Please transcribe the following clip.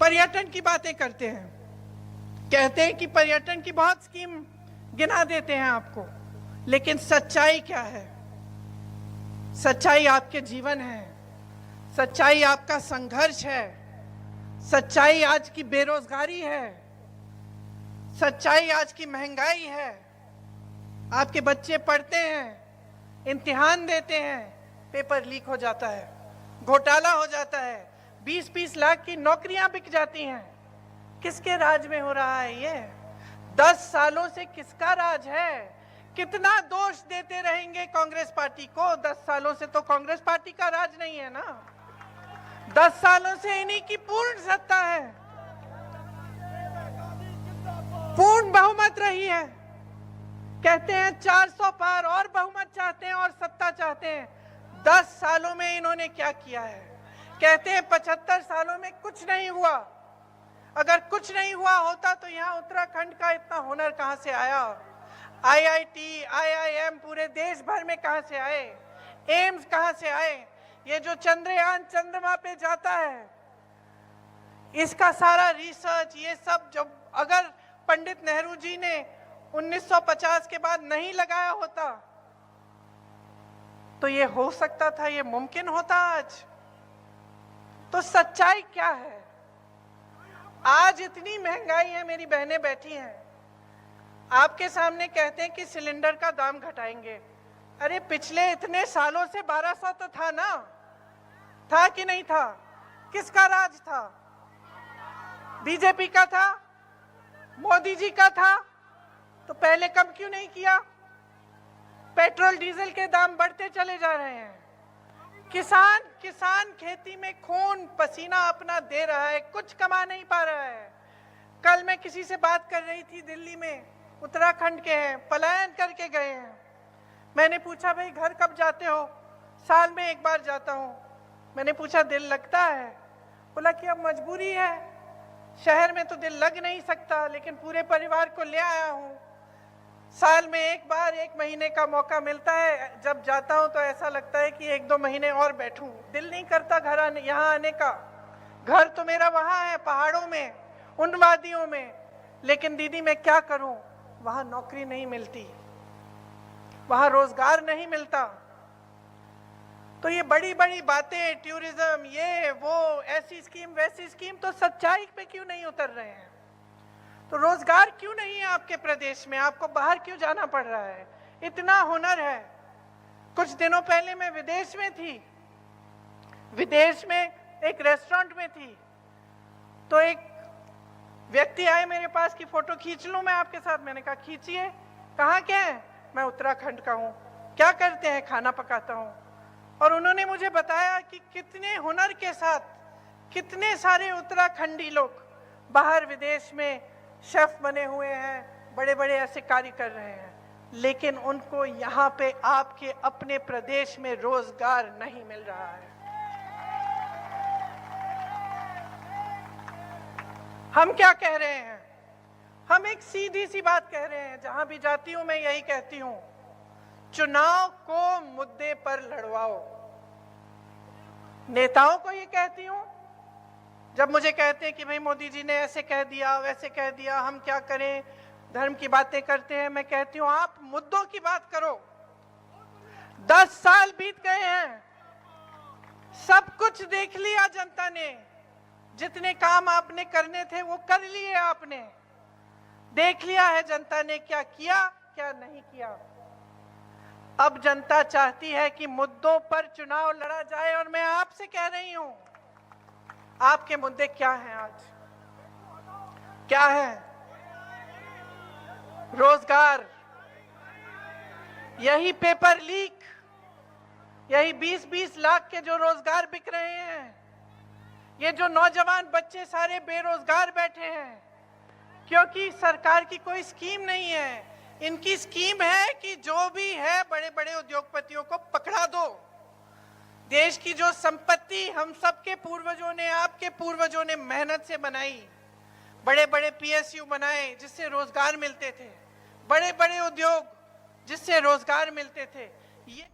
पर्यटन की बातें करते हैं, कहते हैं कि पर्यटन की बहुत स्कीम गिना देते हैं आपको, लेकिन सच्चाई क्या है? सच्चाई आपके जीवन है, सच्चाई आपका संघर्ष है, सच्चाई आज की बेरोजगारी है, सच्चाई आज की महंगाई है। आपके बच्चे पढ़ते हैं, इम्तिहान देते हैं, पेपर लीक हो जाता है, घोटाला हो जाता है, 20-20 लाख की नौकरियां बिक जाती हैं। किसके राज में हो रहा है ये? 10 सालों से किसका राज है? कितना दोष देते रहेंगे कांग्रेस पार्टी को? 10 सालों से तो कांग्रेस पार्टी का राज नहीं है ना, 10 सालों से इन्हीं की पूर्ण सत्ता है, पूर्ण बहुमत रही है। कहते हैं 400 पार और बहुमत चाहते हैं और सत्ता चाहते हैं। 10 सालों में इन्होंने क्या किया है? कहते हैं 75 सालों में कुछ नहीं हुआ। अगर कुछ नहीं हुआ होता तो यहाँ उत्तराखंड का इतना हुनर कहां से आया? आईआईटी, आईआईएम पूरे देश भर में कहां से आए? एम्स कहां से आए? ये जो चंद्रयान चंद्रमा पे जाता है, इसका सारा रिसर्च, ये सब जब अगर पंडित नेहरू जी ने 1950 के बाद नहीं लगाया होता तो ये हो सकता था, ये मुमकिन होता आज। तो सच्चाई क्या है? आज इतनी महंगाई है, मेरी बहनें बैठी हैं, आपके सामने कहते हैं कि सिलेंडर का दाम घटाएंगे। अरे पिछले इतने सालों से 1200 तो था ना, था कि नहीं था? किसका राज था? बीजेपी का था? मोदी जी का था? तो पहले कम क्यों नहीं किया? पेट्रोल डीजल के दाम बढ़ते चले जा रहे हैं। किसान खेती में खून पसीना अपना दे रहा है, कुछ कमा नहीं पा रहा है। कल मैं किसी से बात कर रही थी, दिल्ली में, उत्तराखंड के हैं, पलायन करके गए हैं। मैंने पूछा भाई घर कब जाते हो? साल में एक बार जाता हूँ। मैंने पूछा दिल लगता है? बोला कि अब मजबूरी है, शहर में तो दिल लग नहीं सकता, लेकिन पूरे परिवार को ले आया हूँ। साल में एक बार 1 महीने का मौका मिलता है, जब जाता हूँ तो ऐसा लगता है कि 1-2 महीने और बैठूं। दिल नहीं करता घर आने, यहाँ आने का। घर तो मेरा वहाँ है, पहाड़ों में, उन वादियों में। लेकिन दीदी मैं क्या करूँ? वहाँ नौकरी नहीं मिलती, वहाँ रोजगार नहीं मिलता। तो ये बड़ी बड़ी बातें, टूरिज्म, ये वो, ऐसी स्कीम वैसी स्कीम, तो सच्चाई पे क्यों नहीं उतर रहे हैं? तो रोजगार क्यों नहीं है आपके प्रदेश में? आपको बाहर क्यों जाना पड़ रहा है? इतना हुनर है। कुछ दिनों पहले मैं विदेश में थी, विदेश में एक रेस्टोरेंट में थी, तो एक व्यक्ति आए मेरे पास कि फोटो खींच लूं मैं आपके साथ। मैंने कहा खींचिए। कहाँ के हैं? मैं उत्तराखंड का हूँ। क्या करते हैं? खाना पकाता हूँ। और उन्होंने मुझे बताया कि कितने हुनर के साथ कितने सारे उत्तराखंडी लोग बाहर विदेश में शेफ बने हुए हैं, बड़े बड़े ऐसे कार्य कर रहे हैं, लेकिन उनको यहाँ पे आपके अपने प्रदेश में रोजगार नहीं मिल रहा है। हम क्या कह रहे हैं? हम एक सीधी सी बात कह रहे हैं, जहां भी जाती हूं मैं यही कहती हूं, चुनाव को मुद्दे पर लड़वाओ। नेताओं को ये कहती हूं, जब मुझे कहते हैं कि भाई मोदी जी ने ऐसे कह दिया, वैसे कह दिया, हम क्या करें, धर्म की बातें करते हैं, मैं कहती हूं आप मुद्दों की बात करो। 10 साल बीत गए हैं, सब कुछ देख लिया जनता ने। जितने काम आपने करने थे वो कर लिए आपने, देख लिया है जनता ने क्या किया क्या नहीं किया। अब जनता चाहती है कि मुद्दों पर चुनाव लड़ा जाए, और मैं आपसे कह रही हूं, आपके मुद्दे क्या हैं आज? क्या है? रोजगार, यही पेपर लीक, यही 20-20 लाख के जो रोजगार बिक रहे हैं, ये जो नौजवान बच्चे सारे बेरोजगार बैठे हैं, क्योंकि सरकार की कोई स्कीम नहीं है। इनकी स्कीम है कि जो भी है बड़े बड़े उद्योगपतियों को पकड़ा दो। देश की जो संपत्ति हम सबके पूर्वजों ने, आपके पूर्वजों ने मेहनत से बनाई, बड़े बड़े पीएसयू बनाए जिससे रोजगार मिलते थे, बड़े बड़े उद्योग जिससे रोजगार मिलते थे, ये